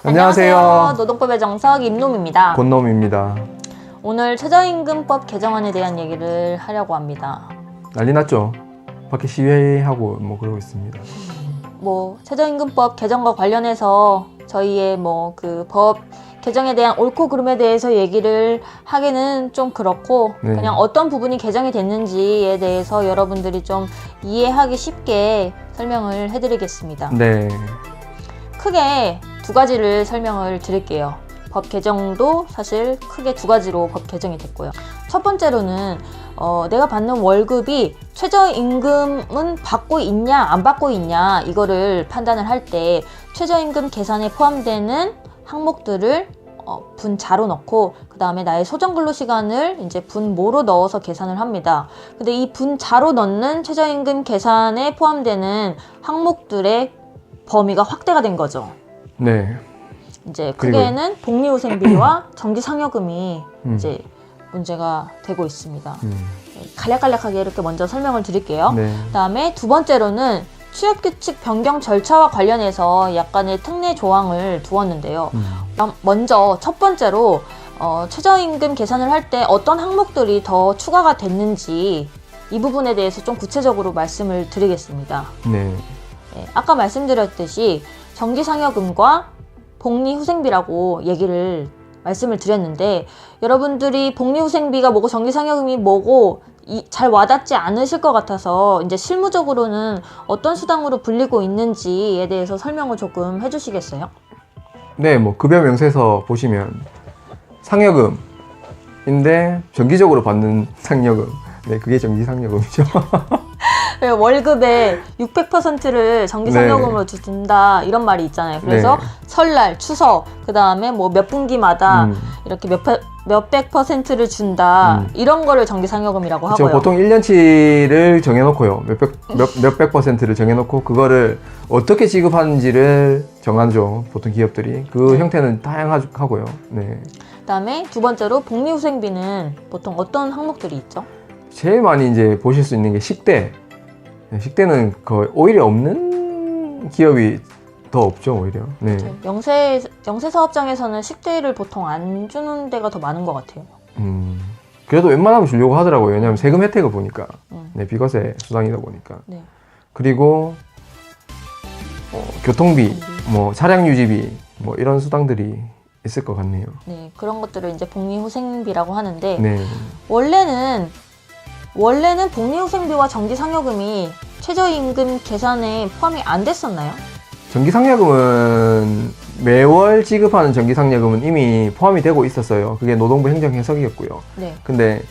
안녕하세요. 노동법의 정석 임놈입니다. 곤놈입니다. 오늘 최저임금법 개정안에 대한 얘기를 하려고 합니다. 난리 났죠? 밖에 시위하고 그러고 있습니다. 최저임금법 개정과 관련해서 저희의 그 법 개정에 대한 옳고 그름에 대해서 얘기를 하기는 좀 그렇고, 네. 그냥 어떤 부분이 개정이 됐는지에 대해서 여러분들이 좀 이해하기 쉽게 설명을 해드리겠습니다. 네. 크게 두 가지를 설명을 드릴게요. 법 개정도 사실 크게 두 가지로 법 개정이 됐고요. 첫 번째로는 내가 받는 월급이 최저임금은 받고 있냐 안 받고 있냐 이거를 판단을 할 때 최저임금 계산에 포함되는 항목들을 분자로 넣고, 그 다음에 나의 소정근로시간을 이제 분모로 넣어서 계산을 합니다. 근데 이 분자로 넣는 최저임금 계산에 포함되는 항목들의 범위가 확대가 된 거죠. 네. 이제 크게는 복리후생비와 정기상여금이 이제 문제가 되고 있습니다. 간략간략하게 이렇게 먼저 설명을 드릴게요. 네. 그다음에 두 번째로는 취업규칙 변경 절차와 관련해서 약간의 특례 조항을 두었는데요. 먼저 첫 번째로 최저임금 계산을 할 때 어떤 항목들이 더 추가가 됐는지 이 부분에 대해서 좀 구체적으로 말씀을 드리겠습니다. 네. 아까 말씀드렸듯이 정기상여금과 복리후생비라고 말씀을 드렸는데, 여러분들이 복리후생비가 뭐고 정기상여금이 뭐고 잘 와닿지 않으실 것 같아서 이제 실무적으로는 어떤 수당으로 불리고 있는지에 대해서 설명을 조금 해주시겠어요? 네, 급여 명세서 보시면 상여금인데 정기적으로 받는 상여금. 네, 그게 정기상여금이죠. 월급의 600%를 정기상여금으로 준다 이런 말이 있잖아요. 그래서 네. 설날, 추석, 그 다음에 몇 분기마다 이렇게 몇백 %를 준다 이런 거를 정기상여금이라고 하고요. 보통 1년치를 정해놓고요. 몇백 %를 정해놓고 그거를 어떻게 지급하는지를 정하죠. 보통 기업들이. 그 형태는 다양하고요. 네. 그 다음에 두 번째로 복리후생비는 보통 어떤 항목들이 있죠? 제일 많이 이제 보실 수 있는 게 식대. 식대는 거의 오히려 없는 기업이 더 없죠, 오히려. 네. 영세 사업장에서는 식대를 보통 안 주는 데가 더 많은 것 같아요. 그래도 웬만하면 주려고 하더라고요. 왜냐하면 세금 혜택을 보니까. 네, 비과세 수당이다 보니까. 네. 그리고 교통비, 차량 유지비, 이런 수당들이 있을 것 같네요. 네, 그런 것들을 이제 복리후생비라고 하는데, 네. 원래는 복리후생비와 정기상여금이 최저임금 계산에 포함이 안 됐었나요? 정기상여금은 매월 지급하는 정기상여금은 이미 포함이 되고 있었어요. 그게 노동부 행정 해석이었고요. 네. 근데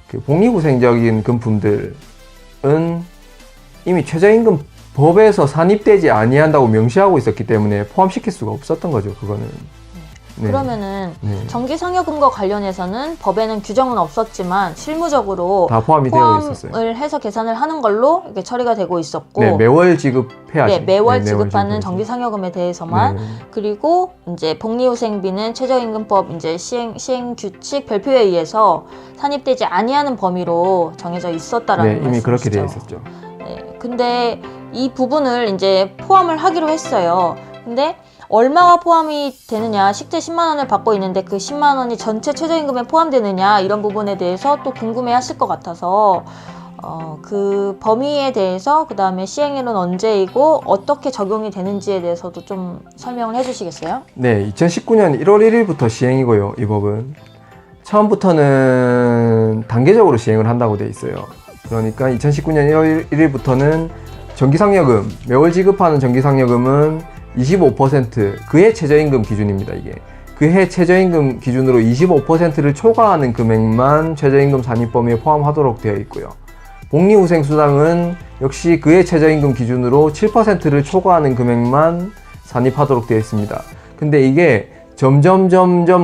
그 복리후생적인 금품들은 이미 최저임금 법에서 산입되지 아니한다고 명시하고 있었기 때문에 포함시킬 수가 없었던 거죠. 그거는. 네. 그러면은 네. 정기상여금과 관련해서는 법에는 규정은 없었지만 실무적으로 다 포함이 되어 있었어요. 포함을 해서 계산을 하는 걸로 이렇게 처리가 되고 있었고, 네, 매월 지급해야죠. 네, 매월 네, 지급받는 지급해야죠. 정기상여금에 대해서만. 네. 그리고 이제 복리후생비는 최저임금법 이제 시행규칙 별표에 의해서 산입되지 아니하는 범위로 정해져 있었다라는 네, 이미 말씀이시죠. 그렇게 되어 있었죠. 네, 근데 이 부분을 이제 포함을 하기로 했어요. 근데 얼마가 포함이 되느냐, 식대 10만 원을 받고 있는데 그 10만 원이 전체 최저임금에 포함되느냐, 이런 부분에 대해서 또 궁금해 하실 것 같아서 그 범위에 대해서, 그 다음에 시행일은 언제이고 어떻게 적용이 되는지에 대해서도 좀 설명을 해주시겠어요? 네, 2019년 1월 1일부터 시행이고요. 이 법은 처음부터는 단계적으로 시행을 한다고 돼 있어요. 그러니까 2019년 1월 1일부터는 정기상여금, 매월 지급하는 정기상여금은 25% 그해 최저임금 기준입니다. 이게 그해 최저임금 기준으로 25%를 초과하는 금액만 최저임금 산입 범위에 포함하도록 되어 있고요. 복리후생수당은 역시 그해 최저임금 기준으로 7%를 초과하는 금액만 산입하도록 되어 있습니다. 근데 이게 점점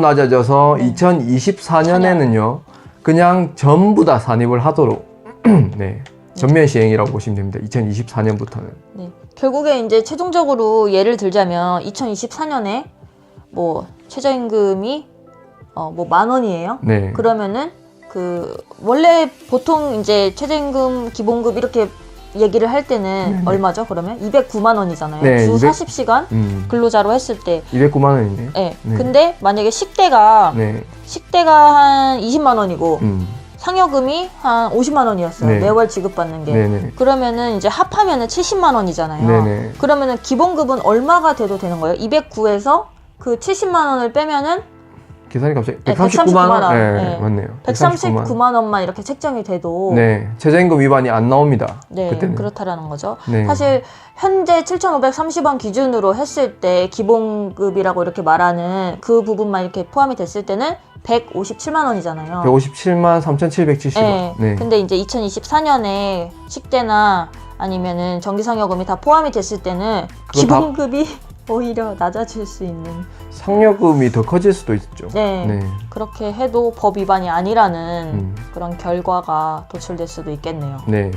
낮아져서 2024년에는요 그냥 전부 다 산입을 하도록 네, 전면 시행이라고 보시면 됩니다. 2024년부터는. 네. 결국에 이제 최종적으로 예를 들자면 2024년에 최저임금이 10,000원이에요. 네. 그러면은 원래 보통 이제 최저임금 기본급 이렇게 얘기를 할 때는 얼마죠? 그러면 209만 원이잖아요. 네, 주 200 40시간 음. 근로자로 했을 때. 209만 원이네. 네. 네. 근데 만약에 식대가 네. 한 20만 원이고 음. 상여금이 한 50만 원이었어요. 네. 매월 지급받는 게. 네네. 그러면은 이제 합하면은 70만 원이잖아요. 네네. 그러면은 기본급은 얼마가 돼도 되는 거예요? 209에서 그 70만 원을 빼면은 계산이 갑자기 네, 139만 원? 139만 원. 네, 네. 맞네요. 139만 원만 이렇게 책정이 돼도 네, 최저임금 위반이 안 나옵니다. 네, 그때는. 그렇다라는 거죠. 네. 사실 현재 7,530원 기준으로 했을 때 기본급이라고 이렇게 말하는 그 부분만 이렇게 포함이 됐을 때는 157만 원이잖아요. 157만 3,770원. 네. 네. 근데 이제 2024년에 식대나 아니면은 전기상여금이 다 포함이 됐을 때는 그거 기본급이 오히려 낮아질 수 있는. 상여금이 더 커질 수도 있죠. 네. 네. 그렇게 해도 법 위반이 아니라는 음. 그런 결과가 도출될 수도 있겠네요. 네.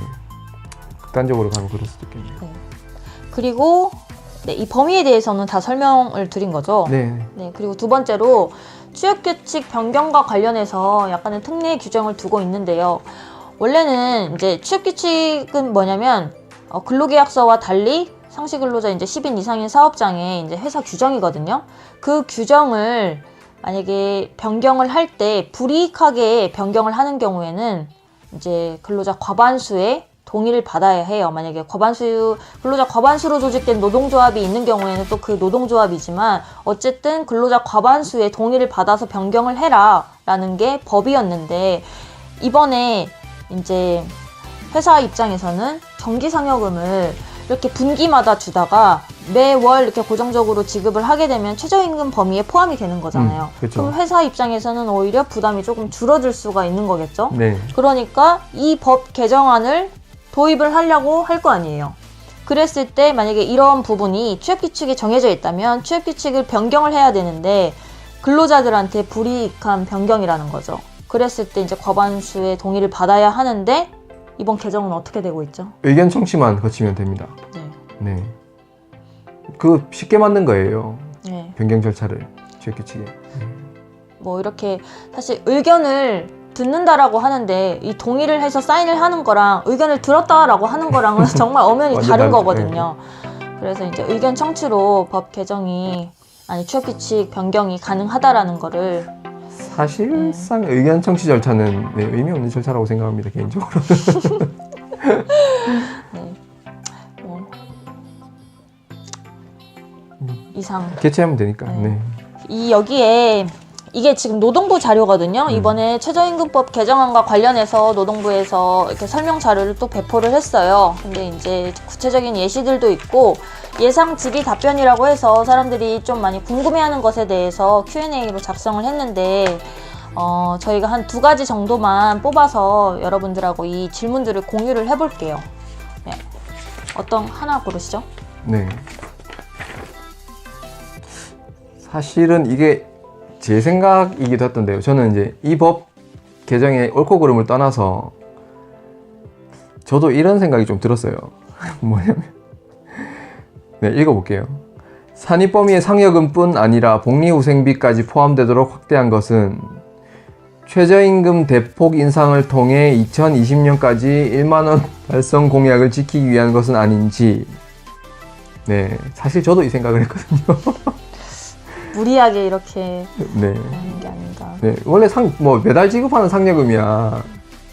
극단적으로 가면 그럴 수도 있겠네요. 그리고 네, 이 범위에 대해서는 다 설명을 드린 거죠. 네. 네, 그리고 두 번째로 취업규칙 변경과 관련해서 약간의 특례 규정을 두고 있는데요. 원래는 이제 취업규칙은 뭐냐면 근로계약서와 달리 상시근로자 이제 10인 이상인 사업장의 이제 회사 규정이거든요. 그 규정을 만약에 변경을 할 때 불이익하게 변경을 하는 경우에는 이제 근로자 과반수의 동의를 받아야 해요. 만약에 근로자 과반수로 조직된 노동조합이 있는 경우에는 또 그 노동조합이지만 어쨌든 근로자 과반수의 동의를 받아서 변경을 해라 라는 게 법이었는데 이번에 이제 회사 입장에서는 정기상여금을 이렇게 분기마다 주다가 매월 이렇게 고정적으로 지급을 하게 되면 최저임금 범위에 포함이 되는 거잖아요. 그렇죠. 그럼 회사 입장에서는 오히려 부담이 조금 줄어들 수가 있는 거겠죠. 네. 그러니까 이 법 개정안을 도입을 하려고 할 거 아니에요. 그랬을 때 만약에 이런 부분이 취업규칙에 정해져 있다면 취업규칙을 변경을 해야 되는데 근로자들한테 불이익한 변경이라는 거죠. 그랬을 때 이제 과반수의 동의를 받아야 하는데 이번 개정은 어떻게 되고 있죠? 의견 청취만 거치면 됩니다. 네. 네. 그 쉽게 만든 거예요. 네. 변경 절차를 취업규칙에. 뭐 이렇게 사실 의견을 듣는다라고 하는데 이 동의를 해서 사인을 하는 거랑 의견을 들었다라고 하는 거랑은 정말 엄연히 완전 다른 다르죠. 거거든요. 그래서 이제 의견 청취로 법 개정이 취업규칙 변경이 가능하다라는 거를 사실상 의견 청취 절차는 네, 의미 없는 절차라고 생각합니다, 개인적으로. 네. 이상 개최하면 되니까. 네. 네. 여기에 이게 지금 노동부 자료거든요. 이번에 최저임금법 개정안과 관련해서 노동부에서 이렇게 설명 자료를 또 배포를 했어요. 근데 이제 구체적인 예시들도 있고 예상 질의 답변이라고 해서 사람들이 좀 많이 궁금해하는 것에 대해서 Q&A로 작성을 했는데 저희가 한 2가지 정도만 뽑아서 여러분들하고 이 질문들을 공유를 해볼게요. 네. 어떤 하나 고르시죠? 네. 사실은 이게 제 생각이기도 했던데요. 저는 이제 이 법 개정의 옳고 그름을 떠나서 저도 이런 생각이 좀 들었어요. 뭐냐면 네, 읽어볼게요. 산입 범위의 상여금뿐 아니라 복리후생비까지 포함되도록 확대한 것은 최저임금 대폭 인상을 통해 2020년까지 1만원 달성 공약을 지키기 위한 것은 아닌지. 네, 사실 저도 이 생각을 했거든요. 무리하게 이렇게 네. 하는 게 아닌가. 네, 원래 매달 지급하는 상여금이야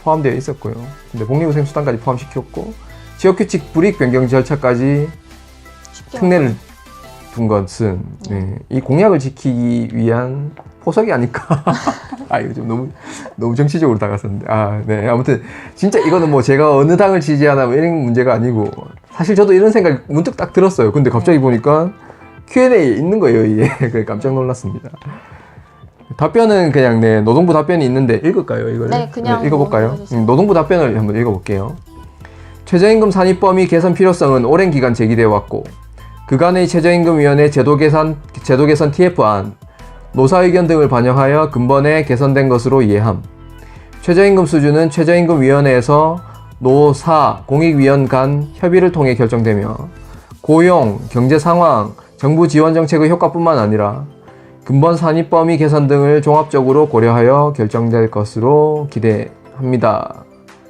포함되어 있었고요. 근데 복리후생 수당까지 포함시켰고 지역규칙 불이익 변경 절차까지 쉽게 특례를 둔 것은 네, 이 공약을 지키기 위한 포석이 아닐까. 아, 이거 좀 너무 정치적으로 다가섰는데. 아, 네. 아무튼 진짜 이거는 뭐 제가 어느 당을 지지하나 뭐 이런 문제가 아니고 사실 저도 이런 생각 문득 딱 들었어요. 근데 갑자기 보니까 Q&A에 있는 거예요, 이게. 그래서 깜짝 놀랐습니다. 답변은 그냥 네, 노동부 답변이 있는데 읽을까요, 이걸? 네, 그냥 읽어볼까요? 읽어주세요. 노동부 답변을 한번 읽어볼게요. 최저임금 산입 범위 개선 필요성은 오랜 기간 제기되어 왔고 그간의 최저임금위원회 제도 개선 TF안, 노사 의견 등을 반영하여 근본에 개선된 것으로 이해함. 최저임금 수준은 최저임금위원회에서 노사, 공익위원 간 협의를 통해 결정되며 고용, 경제 상황, 정부 지원 정책의 효과뿐만 아니라 근본 산입 범위 개선 등을 종합적으로 고려하여 결정될 것으로 기대합니다.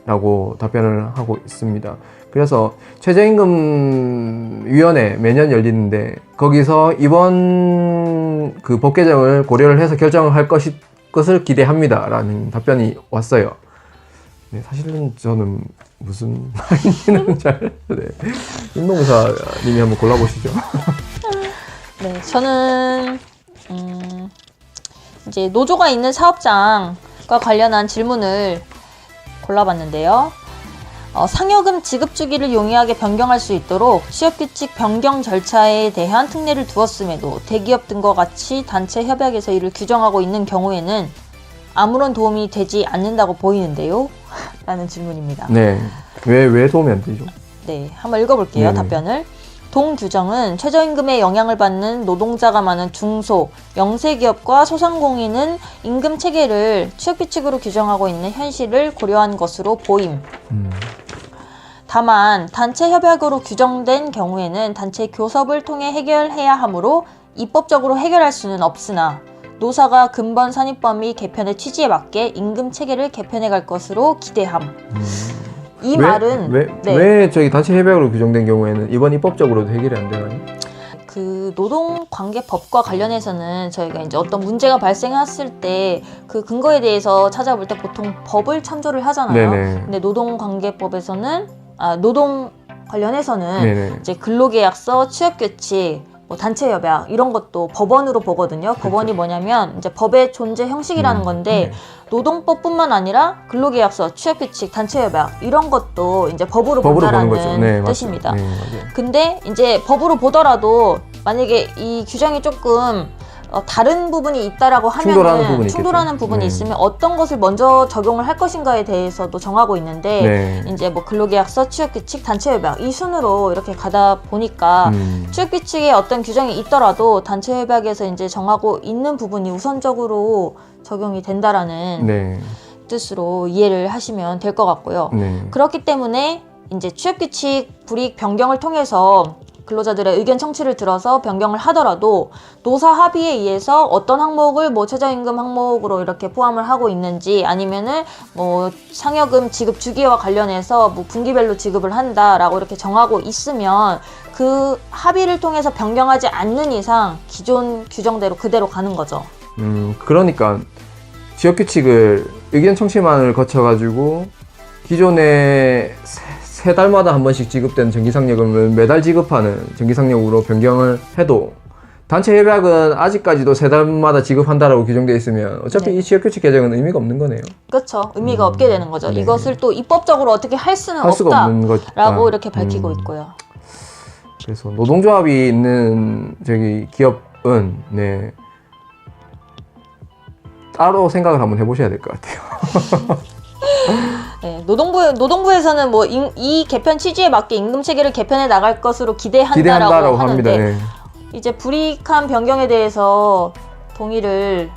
라고 답변을 하고 있습니다. 그래서 최저임금위원회 매년 열리는데 거기서 이번 그 법 개정을 고려를 해서 결정을 할 것을 기대합니다라는 답변이 왔어요. 네, 사실은 저는 무슨 말인지는 잘 네. 임노무사님이 한번 골라보시죠. 네, 저는 이제 노조가 있는 사업장과 관련한 질문을 골라봤는데요. 상여금 지급 주기를 용이하게 변경할 수 있도록 취업규칙 변경 절차에 대한 특례를 두었음에도 대기업 등과 같이 단체 협약에서 이를 규정하고 있는 경우에는 아무런 도움이 되지 않는다고 보이는데요? 라는 질문입니다. 네, 왜 도움이 안 되죠? 네, 한번 읽어볼게요. 네네. 답변을. 동 규정은 최저임금에 영향을 받는 노동자가 많은 중소, 영세기업과 소상공인은 임금 체계를 취업규칙으로 규정하고 있는 현실을 고려한 것으로 보임. 다만 단체 협약으로 규정된 경우에는 단체 교섭을 통해 해결해야 하므로 입법적으로 해결할 수는 없으나 노사가 근본 산입범위 개편의 취지에 맞게 임금 체계를 개편해 갈 것으로 기대함. 이 말은 왜 저기 단체 협약으로 규정된 경우에는 이번 입법적으로도 해결이 안 되나요? 그 노동관계법과 관련해서는 저희가 이제 어떤 문제가 발생했을 때 그 근거에 대해서 찾아볼 때 보통 법을 참조를 하잖아요. 네네. 근데 노동 관련해서는 네네. 이제 근로계약서, 취업규칙, 뭐 단체협약 이런 것도 법원으로 보거든요. 법원이 뭐냐면 이제 법의 존재 형식이라는 건데 노동법뿐만 아니라 근로계약서, 취업규칙, 단체협약 이런 것도 이제 법으로 보는 본다라는 거죠. 네, 뜻입니다. 네, 맞아요. 근데 이제 법으로 보더라도 만약에 이 규정이 조금 다른 부분이 있다라고 하면은 충돌하는 부분이 네. 있으면 어떤 것을 먼저 적용을 할 것인가에 대해서도 정하고 있는데 네. 이제 뭐 근로계약서, 취업규칙, 단체협약 이 순으로 이렇게 가다 보니까 취업규칙에 어떤 규정이 있더라도 단체협약에서 이제 정하고 있는 부분이 우선적으로 적용이 된다라는 네. 뜻으로 이해를 하시면 될 것 같고요. 네. 그렇기 때문에 이제 취업규칙 불이익 변경을 통해서 근로자들의 의견 청취를 들어서 변경을 하더라도 노사 합의에 의해서 어떤 항목을 뭐 최저임금 항목으로 이렇게 포함을 하고 있는지 아니면은 뭐 상여금 지급 주기와 관련해서 뭐 분기별로 지급을 한다라고 이렇게 정하고 있으면 그 합의를 통해서 변경하지 않는 이상 기존 규정대로 그대로 가는 거죠. 그러니까 지역규칙을 의견 청취만을 거쳐가지고 기존에 세 달마다 한 번씩 지급되는 정기상여금을 매달 지급하는 정기상여금으로 변경을 해도 단체 협약은 아직까지도 세 달마다 지급한다라고 규정되어 있으면 어차피 네. 이 지역규칙 개정은 의미가 없는 거네요. 그렇죠. 의미가 없게 되는 거죠. 네. 이것을 또 입법적으로 어떻게 할 수는 할 수가 없는 없다라고 거니까. 이렇게 밝히고 있고요. 그래서 노동조합이 있는 저기 기업은 네, 따로 생각을 한번 해보셔야 될 것 같아요. 네, 노동부에서는 뭐 이 개편 취지에 맞게 임금 체계를 개편해 나갈 것으로 기대한다라고 하는데 네. 이제 불이익한 변경에 대해서 동의를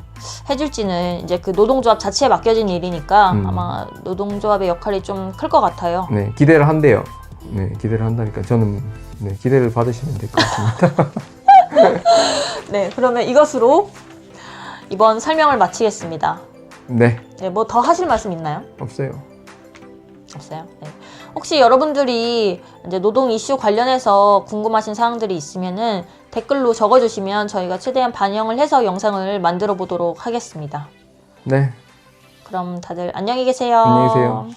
해줄지는 이제 그 노동조합 자체에 맡겨진 일이니까 아마 노동조합의 역할이 좀 클 것 같아요. 네, 기대를 한대요. 네, 기대를 한다니까 저는 네, 기대를 받으시면 될 것 같습니다. 네, 그러면 이것으로 이번 설명을 마치겠습니다. 네, 네, 뭐 더 하실 말씀 있나요? 없어요. 없어요. 네. 혹시 여러분들이 이제 노동 이슈 관련해서 궁금하신 사항들이 있으면은 댓글로 적어주시면 저희가 최대한 반영을 해서 영상을 만들어 보도록 하겠습니다. 네, 그럼 다들 안녕히 계세요. 안녕히 계세요.